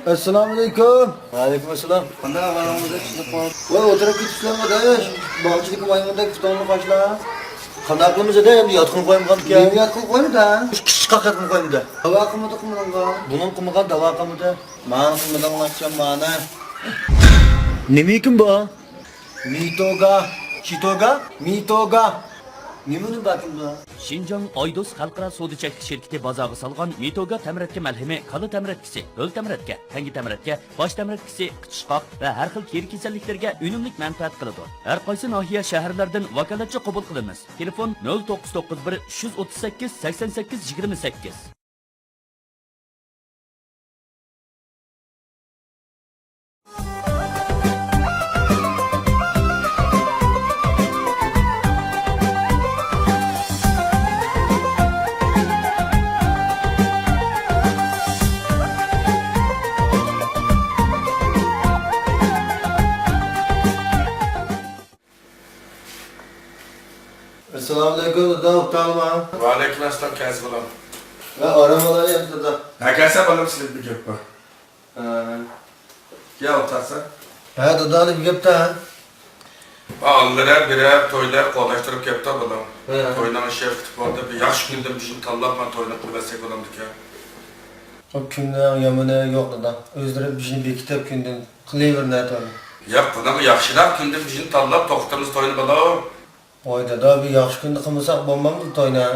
Assalomu alaykum. Aleyküm assalam. Qanday ahvolingiz? Voy, o'tirib ketibsizlarmi adash? Bog'chilik qilmaymanda kuftonni qo'shlar. Qanday qilamiz eda? Endi yotqin qo'yamqamki. Niyat qilib qo'ying-da. Kichik qaqat qilib qo'yimda. Havo qilmadi qilmanga. Bunun qilmagan davo qilmadi. Men qilmadan mana. Nima ekan bu? Mitoga. Chitoga? Mitoga. Nimani bakım bu? Şinjan Aydos Xalqaro savdo cheklanish şirketi bozorga solgan Mitoga ta'mirotga malhami, qala ta'mirotkisi, ho'l ta'mirotga, tangi ta'mirotga, bosh ta'mirotkisi, qichqoq va har xil teri kasalliklarga unumli manfaat qiladi. Har qaysi nohiya shaharlardan vakolatchi qabul qilamiz. Telefon 0991 338 88 28. Assalomu alaykum dada, o'tdingmi? Va alaykum assalom kasb bilan. Va oramolayam dada. Akasa balam sizlar bir gap bor. Ya o'tarsan. Ha dada, bir gapda. Allar birer to'ylar qo'llashtirib ketdi bilan. Ha. To'ylarni shef kutib oldi. Bir yaxshi kunda bizni tanlab men to'yni qilsak bo'lamdi-ku. O kundan yomoni yo'q dada. O'zlari bizni bekitib kundan qilaveradi to'y. Yo'q, buni yaxshilab kunda bizni tanlab to'xtamiz to'yni bilan. Voy dada, bir yaxshi kunda qilmasak bo'lmaydi to'yni.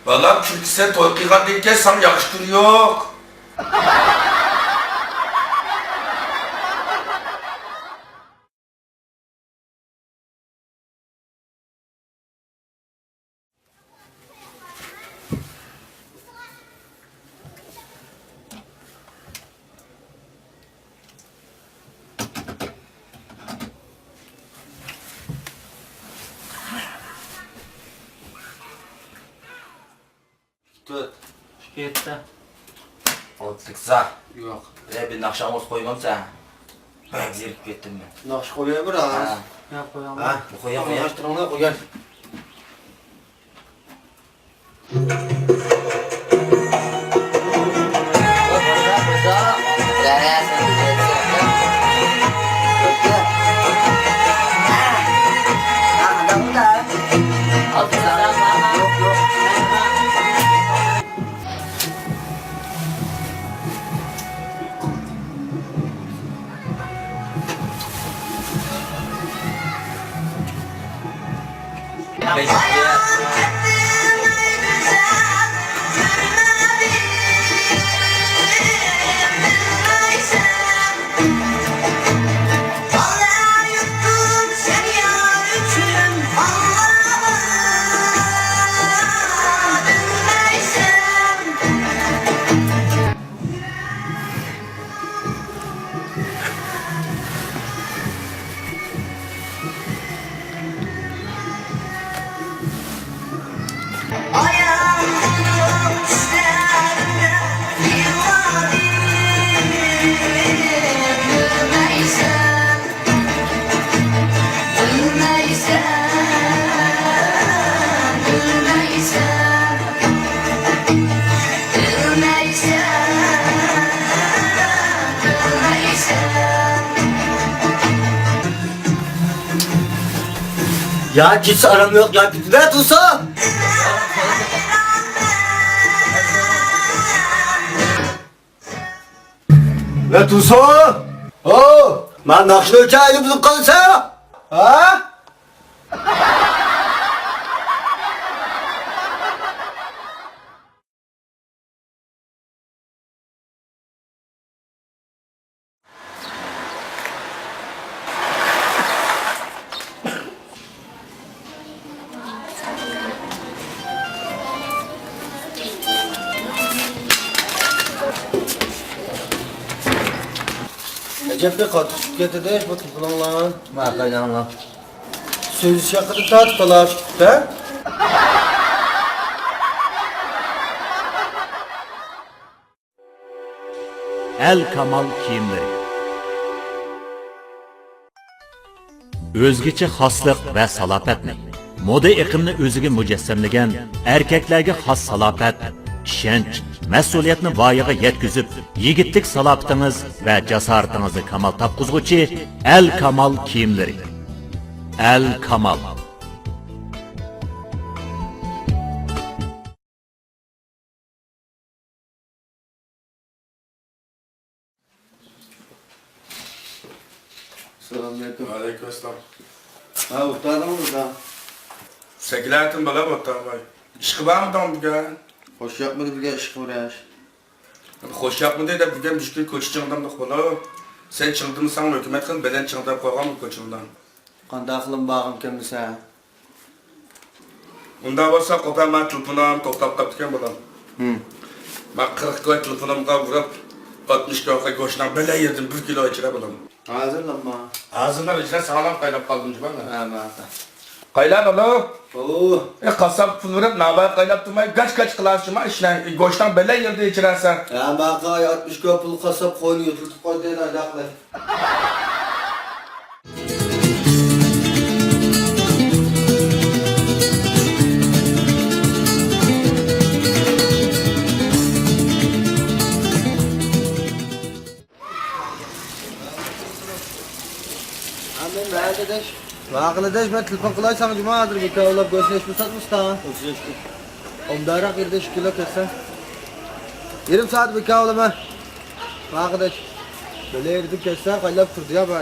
Balam chunki sen to'y qilgandan keyin sen yaxshi kun yo'q. Tut. Ketdi. Otliksa. Yo'q. Bir naqshamız qo'ymamsa. Ben zerikib ketdim men. Naqsh qo'yaveramiz. Ha. Ha, qo'yamiz. Ha, qo'yam. Qo'yashtiringlar, qo'ygan. Ya git aram yok ya. Ver tutsa. Ver tutsa. Oh. Ben nakşını ölçeğini bulup kalırsa. Ha? Cepte katışıp getirdi, bu tıklanlar. Ma qaydanlar. Söz şakıda tat talaş da. El Kamal kiyimleri. O'zgacha xoslik va salofatni, moda iqimni o'ziga mujassamlagan erkaklarga xos salofat, ishonch mas'uliyatni voyaga yetkazib, yigitlik salobatingiz va jasoratingizni kamal topqizguvchi Al Kamal kiyimlari. Al Kamal. Selamünaleyküm. Aleykümselam. Ha, utandım burada. Sekilatin bala botan vay. İşki var mı dan bugün? Hoş yapmadı bir iş uğraş. Hoş yapmadı da bugün müşkül koççığından da kola. Sen çıldın san hükümet kıl beden çıldırıp koygan mı koçundan? Qandaqlım bağım kimse. Onda olsa kopya ben telefonum toplap kaptıken bulam. Ben 40 kilo telefonumga vurup 60 kilo koşuna böyle yedim 1 kilo içine bulam. Hazırlanma. Ağzından içine sağlam kaynap kaldım bana. Ha, mata. Kaynap oğlum. Oo. Kasap pul verip naber kaynap durmayı kaç kılarsın işine koştan böyle yedi içine sen. Ya maka 60 köpül kasap koyunu yutup koyduğun alaklı. Amin arkadaş. Arkadaş ben telefon kılaysam cumadır bir kavlap görüşmüşsün Mustafa. Omdarak 25 kilo kesen. 20 saat bir kavlama. Arkadaş. Böyle yerdim kesen kallap turdu ya bana.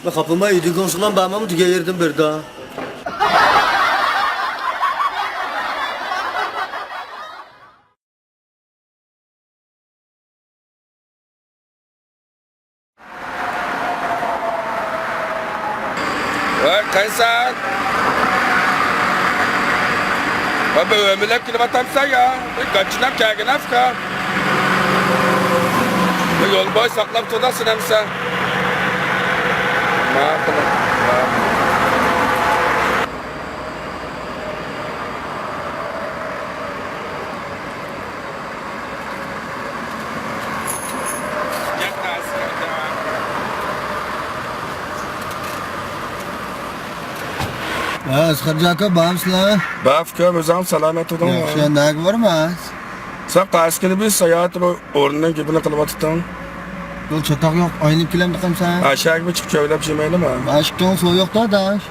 Ben kapıma yedi konsulan bağmamı tüge yerdim bir daha. Vay kaysan. Baba ömürlep kilime tapsa ya. Kaçınam kâgin afka. Yol boy saklap tudasın emse. Makul. Ha, sıkıcaka bağımsın. Bafka özüm selamet olun. Yaxşı, ne var mı? Sen kaskını bir seyahat ornuna gibini kılıp atıttın. Yol çatak yok, aynı kilem tıkım sen. Aşağı gibi çıkıp çövelep yemeğini mi? Aşktan soğuk yok da daş.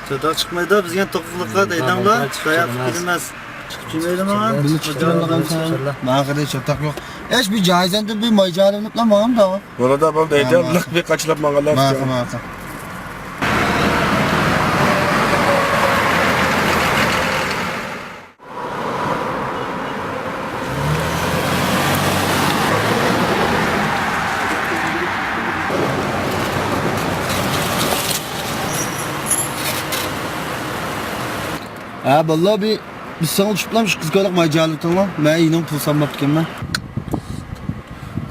Çatak çıkmaydı bizgen toklukla deydamla dayak bilmez. Çıkmaydı mı? Bunu çıktıran tıkım sen. Mağarada çatak yok. Eş bir caizende bir maycarı unutlamam da. Bunu da bol deydi. Lık bir kaçılıp mağalar. Mağara. Ha vallahi bir sana uçuplamış kız kadar macalı tamam. Ben yine pulsam bakayım ben.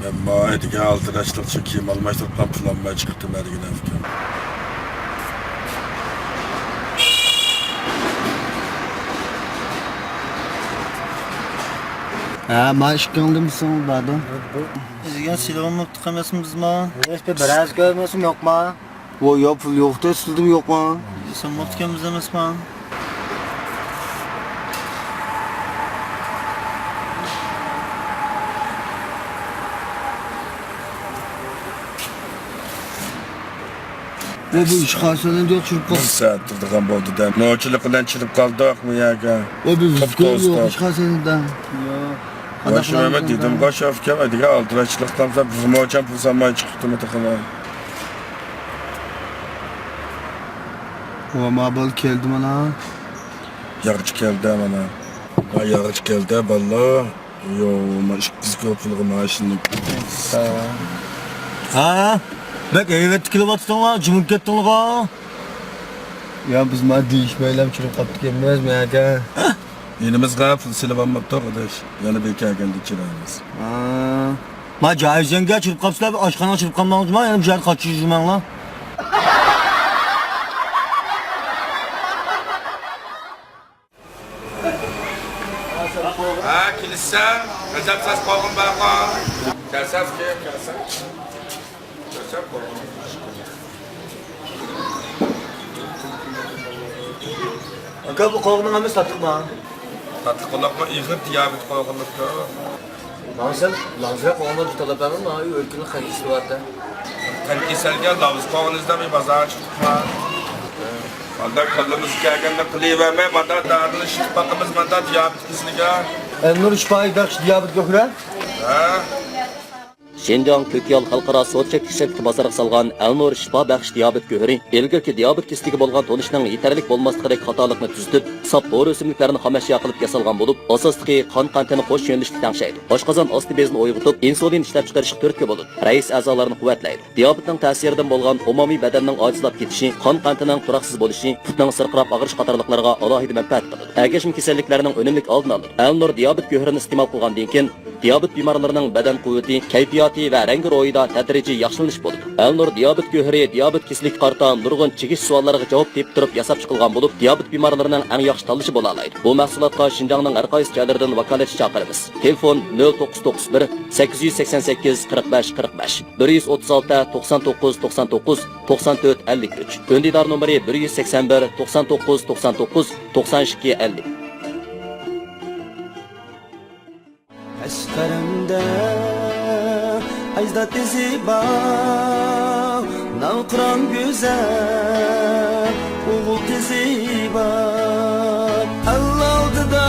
Ben mağaydıki altın açlık çekeyim. Almışlıktan pulanmaya çıktım her gün efkem. Ha maaş kaldı mısın bado? Bizgen silahımı tıkamasın biz ma. İşte biraz görmüyorsun yok mu? O yok pul yok da sildim yok mu? Sen mutken biz emas ma. Ve bu iş kalsana diyor çırp Bir kalk. saat durduğum oldu da. Noçulukla çıkıp kaldık mı ya? O bir Kapı rüzgar olsun. yok iş kalsana da. Başı Mehmet dedim. Kaç efkem hadi altın açlıktan da bizim hocam pulanmaya çıktı mı tıkıma. O mabal geldi bana. Yağış geldi bana. Ha yağış geldi valla. Yo maaş psikolojik maaşını. Ha? Bak evet kilovattan var cımık ettin la. Ya biz ma değişmeyelim çırp kaptık gelmez mi ya? Yenimiz gafil silahlanmakta arkadaş. Yani bekar geldi kirayımız. Ha. Ma caizden gel çırp kapsılar bir aşkana çırp kalmamız ma yani bir kaçıcı men la. Ha kilise. Recep ses kovun baka. Kersef ki kersef. Kersef kovun. Aga bu kovunun ama sattık ma. Tatlı kulakma ihir diyabet kovunlukta. Lan sen lazırak olmadı talabamın mı? Ülkenin kayısı var da. Ten keselge lavuz kovanızda bir bazar çıkma. Valla kallımız gelgende kılıverme, mada dağını şık bakımız mada diyabet kısmıga. Elnur İşbahı Bakş diyabet göküren. Ha? Şenjan Kökyal Xalqaro sot cheklik şirkati bozorga salgan Elnur Shifo baxsh diabet go'hri ilgirki diabet kasaliga bo'lgan tonishning yetarlik bo'lmasligidek xatolikni tuzitib, sap bo'ri o'simliklarni xomashyo qilib yasalgan bo'lib, asosligi qon qantini qo'sh yo'nalishda tangshaydi. Oshqozon osti bezini o'yg'itib, insulin ishlab chiqarishga turtki bo'ladi. Rais a'zolarini quvvatlaydi. Diabetning ta'siridan bo'lgan umumiy badanning ojizlab ketishi, qon qantining turaqsiz bo'lishi, putning sirqirab og'rish qatorliqlarga alohida manfaat qiladi. Agashim kasalliklarining unumlik oldini oladi. Elnur diabet go'hrini iste'mol qilgandan keyin diabet bemorlarining badan quvvati, kayfiyati va rangi ro'yida tadrijiy yaxshilanish bo'ldi. Elnur diabet go'hri diabet kasalligiga qarta nurg'un chekish savollariga javob tepib turib yasab chiqilgan bo'lib, diabet bemorlarining eng yaxshi tanlashi bo'la oladi. Bu mahsulotga Shinjongning har qaysi joylaridan vakolatchi chaqiramiz. Telefon 0991 888 45 45 136 99 99 94 53. Öndidar nomeri 181 99 99 92 50. Aşkarımda Ajdat ziba Navkram güzel Uğul ziba Allah'da